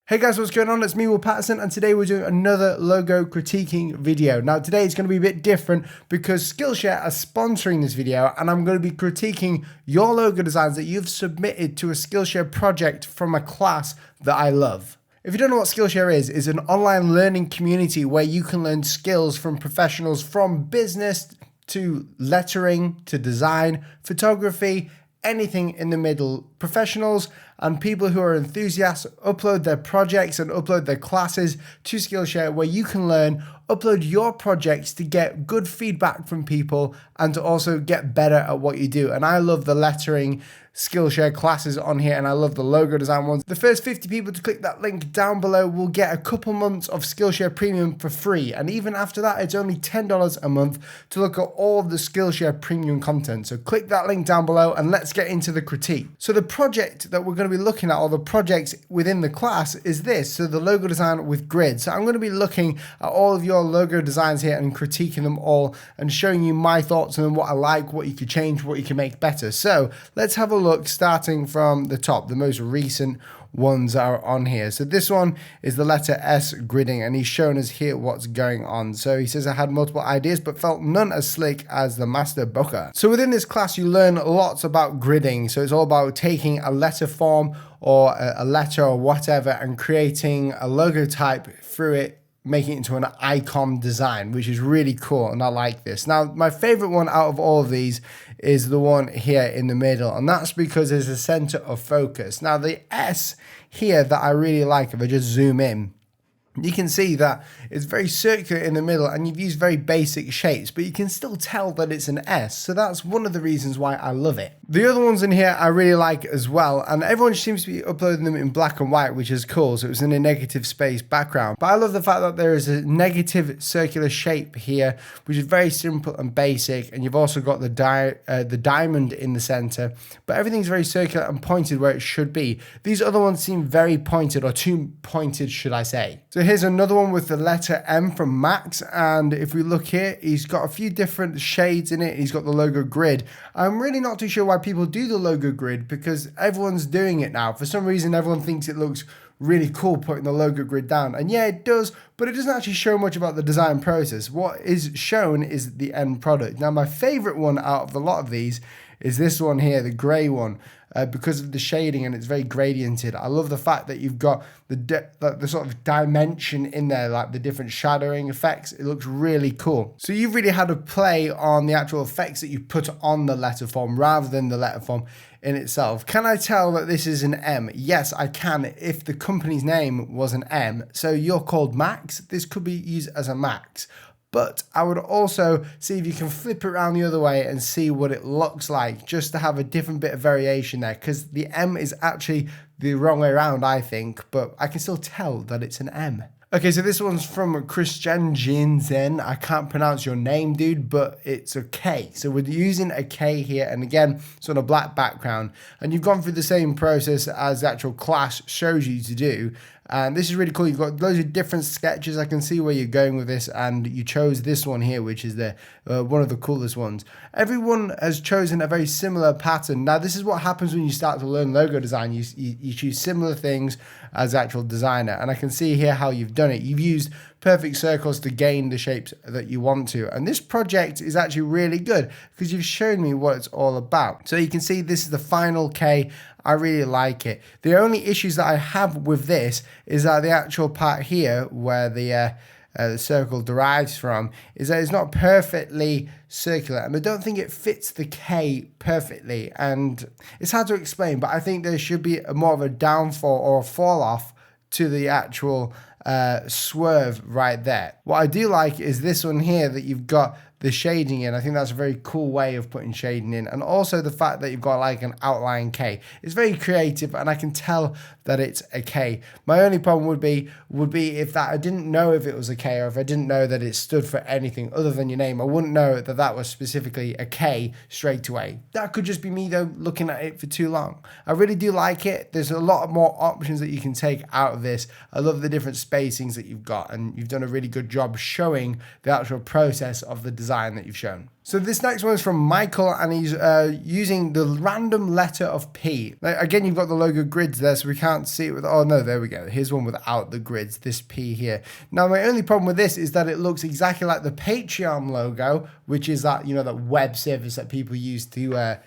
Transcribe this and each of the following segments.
Hey guys, what's going on? It's me, Paterson, and today we're doing another logo critiquing video. Now today it's going to be a bit different because Skillshare are sponsoring this video and I'm going to be critiquing your logo designs that you've submitted to a Skillshare project from a class that I love. If you don't know what Skillshare is, it's an online learning community where you can learn skills from professionals from business to lettering to design, photography, anything in the middle. Professionals and people who are enthusiasts upload their projects and upload their classes to Skillshare where you can learn, upload your projects to get good feedback from people and to also get better at what you do. And I love the lettering Skillshare classes on here and I love the logo design ones. The first 50 people to click that link down below will get a couple months of Skillshare Premium for free. And even after that, it's only $10 a month to look at all of the Skillshare Premium content. So click that link down below and let's get into the critique. So the project that we're going to be looking at, or the projects within the class, is this. So the logo design with grid. So I'm going to be looking at all of your logo designs here and critiquing them all and showing you my thoughts on what I like, what you could change, what you can make better. So let's have a look starting from the top. The most recent ones are on here. So this one is the letter S gridding and he's shown us here what's going on. So he says, I had multiple ideas but felt none as slick as the master booker. So within this class you learn lots about gridding. So it's all about taking a letter form or a letter or whatever and creating a logo type through it, making it into an icon design, which is really cool and I like this. Now my favorite one out of all of these is the one here in the middle, and that's because there's a center of focus. Now the S here that I really like, if I just zoom in, you can see that it's very circular in the middle and you've used very basic shapes, but you can still tell that it's an S. So that's one of the reasons why I love it. The other ones in here I really like as well, and everyone seems to be uploading them in black and white, which is cool. So it's in a negative space background. But I love the fact that there is a negative circular shape here, which is very simple and basic. And you've also got the diamond in the center, but everything's very circular and pointed where it should be. These other ones seem very pointed, or too pointed, should I say. So here's another one with the letter M from Max, and if we look here, he's got a few different shades in it. He's got the logo grid. I'm really not too sure why people do the logo grid because everyone's doing it now. For some reason, everyone thinks it looks really cool putting the logo grid down, and yeah, it does, but it doesn't actually show much about the design process. What is shown is the end product. Now, my favorite one out of a lot of these is this one here, the gray one. Because of the shading and it's very gradiented. I love the fact that you've got the sort of dimension in there, like the different shadowing effects. It looks really cool. So you've really had a play on the actual effects that you put on the letter form rather than the letter form in itself. Can I tell that this is an M? Yes, I can if the company's name was an M. So you're called Max. This could be used as a Max. But I would also see if you can flip it around the other way and see what it looks like, just to have a different bit of variation there, because the M is actually the wrong way around, I think, but I can still tell that it's an M. Okay, so this one's from Christian Jinzen. I can't pronounce your name, dude, but it's a K. So we're using a K here, and again, it's on a black background. And you've gone through the same process as the actual class shows you to do. And this is really cool. You've got loads of different sketches. I can see where you're going with this, and you chose this one here, which is the one of the coolest ones. Everyone has chosen a very similar pattern. Now, this is what happens when you start to learn logo design. You choose similar things as the actual designer, and I can see here how you've done it. You've used perfect circles to gain the shapes that you want to. And this project is actually really good because you've shown me what it's all about. So you can see this is the final K. I really like it. The only issues that I have with this is that the actual part here where the circle derives from is that it's not perfectly circular, and I don't think it fits the K perfectly, and it's hard to explain, but I think there should be more of a downfall or a fall off to the actual swerve right there. What I do like is this one here that you've got the shading in. I think that's a very cool way of putting shading in, and also the fact that you've got like an outline K. It's very creative and I can tell that it's a K. My only problem would be if that I didn't know if it was a K, or if I didn't know that it stood for anything other than your name. I wouldn't know that that was specifically a K straight away. That could just be me though looking at it for too long. I really do like it. There's a lot more options that you can take out of this. I love the different spacings that you've got, and you've done a really good job showing the actual process of the design design that you've shown. So this next one is from Michael, and he's using the random letter of P. Now, again, you've got the logo grids there, so we can't see it with, oh no, there we go. Here's one without the grids, this P here. Now, my only problem with this is that it looks exactly like the Patreon logo, which is that, that web service that people use to,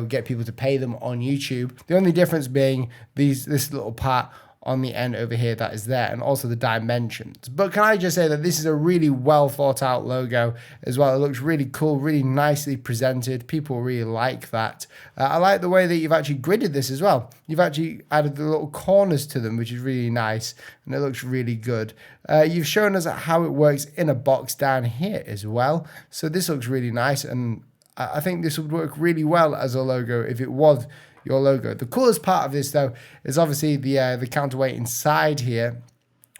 get people to pay them on YouTube. The only difference being this little part on the end over here that is there, and also the dimensions. But can I just say that this is a really well thought out logo as well. It looks really cool, really nicely presented. People really like that. I like the way that you've actually gridded this as well. You've actually added the little corners to them, which is really nice, and it looks really good. You've shown us how it works in a box down here as well. So this looks really nice, and I think this would work really well as a logo if it was your logo. The coolest part of this though is obviously the counterweight inside here,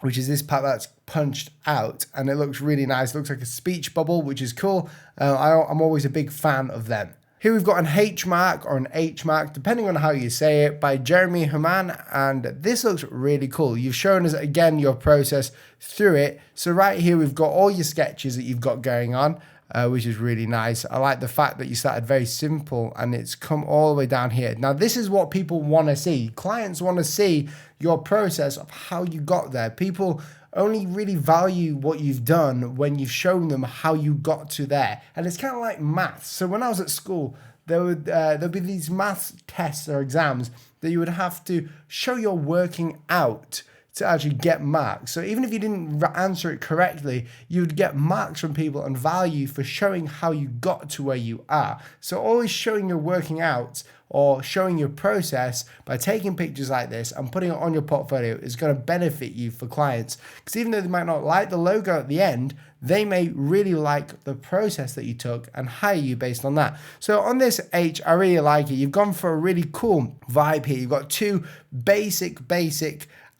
which is this part that's punched out, and it looks really nice. It looks like a speech bubble, which is cool. I'm always a big fan of them. Here we've got an H mark or an H mark, depending on how you say it, by Jeremy Herman, and this looks really cool. You've shown us again your process through it. So right here we've got all your sketches that you've got going on, which is really nice. I like the fact that you started very simple and it's come all the way down here. Now, this is what people want to see. Clients want to see your process of how you got there. People only really value what you've done when you've shown them how you got to there. And it's kind of like maths. So when I was at school, there'd be these maths tests or exams that you would have to show your working out to actually get marks. So even if you didn't answer it correctly, you would get marks from people and value for showing how you got to where you are. So always showing your working out or showing your process by taking pictures like this and putting it on your portfolio is going to benefit you for clients. Because even though they might not like the logo at the end, they may really like the process that you took and hire you based on that. So on this H, I really like it. You've gone for a really cool vibe here. You've got two basic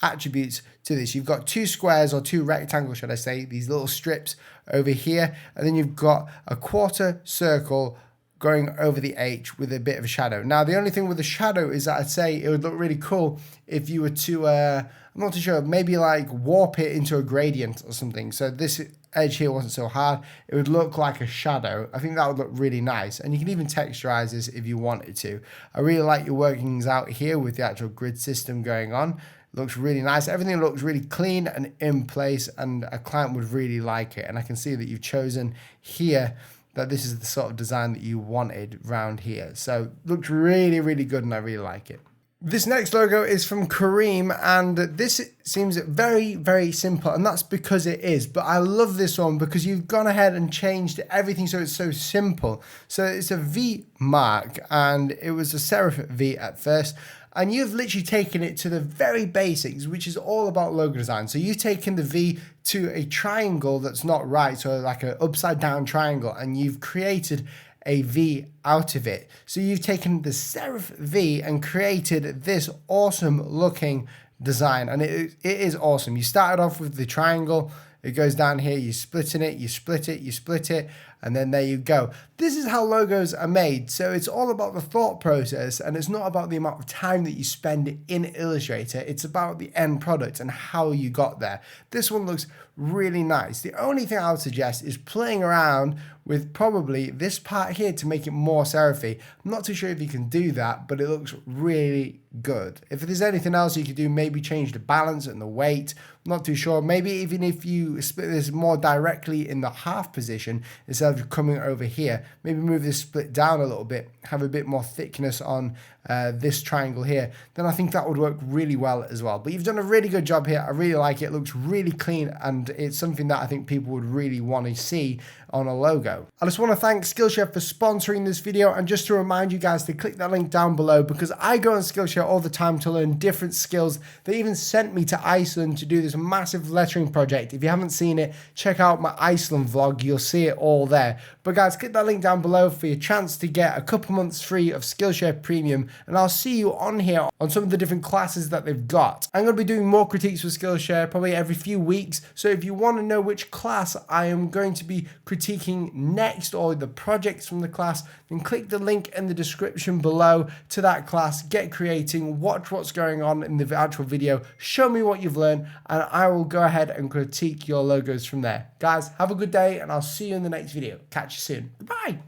attributes to this. You've got two squares, or two rectangles, should I say, these little strips over here, and then you've got a quarter circle going over the H with a bit of a shadow. Now, the only thing with the shadow is that I'd say it would look really cool if you were to, I'm not too sure, maybe like warp it into a gradient or something. So this edge here wasn't so hard. It would look like a shadow. I think that would look really nice. And you can even texturize this if you wanted to. I really like your workings out here with the actual grid system going on. Looks really nice. Everything looks really clean and in place, and a client would really like it. And I can see that you've chosen here that this is the sort of design that you wanted around here. So looks really, really good, and I really like it. This next logo is from Kareem, and this seems very, very simple, and that's because it is. But I love this one because you've gone ahead and changed everything so it's so simple. So it's a V mark, and it was a serif V at first. And you've literally taken it to the very basics, which is all about logo design. So you've taken the V to a triangle that's not right, so like an upside down triangle, and you've created a V out of it. So you've taken the serif V and created this awesome looking design, and it is awesome. You started off with the triangle, it goes down here, you splitting it, you split it, you split it, and then there you go. This is how logos are made. So it's all about the thought process, and it's not about the amount of time that you spend in Illustrator. It's about the end product and how you got there. This one looks really nice. The only thing I would suggest is playing around with probably this part here to make it more serify. I'm not too sure if you can do that, but it looks really good. If there's anything else you could do, maybe change the balance and the weight. I'm not too sure. Maybe even if you split this more directly in the half position instead of coming over here, maybe move this split down a little bit, have a bit more thickness on this triangle here, then I think that would work really well as well. But you've done a really good job here. I really like it. It looks really clean, and it's something that I think people would really want to see on a logo. I just want to thank Skillshare for sponsoring this video, and just to remind you guys to click that link down below, because I go on Skillshare all the time to learn different skills. They even sent me to Iceland to do this massive lettering project. If you haven't seen it, check out my Iceland vlog. You'll see it all there. But guys, click that link down below for your chance to get a couple months free of Skillshare Premium, and I'll see you on here on some of the different classes that they've got. I'm going to be doing more critiques for Skillshare probably every few weeks, so if you want to know which class I am going to be critiquing next, or the projects from the class, then click the link in the description below to that class, get creating, watch what's going on in the actual video, show me what you've learned, and I will go ahead and critique your logos from there. Guys, have a good day, and I'll see you in the next video. video. Catch you soon. Bye.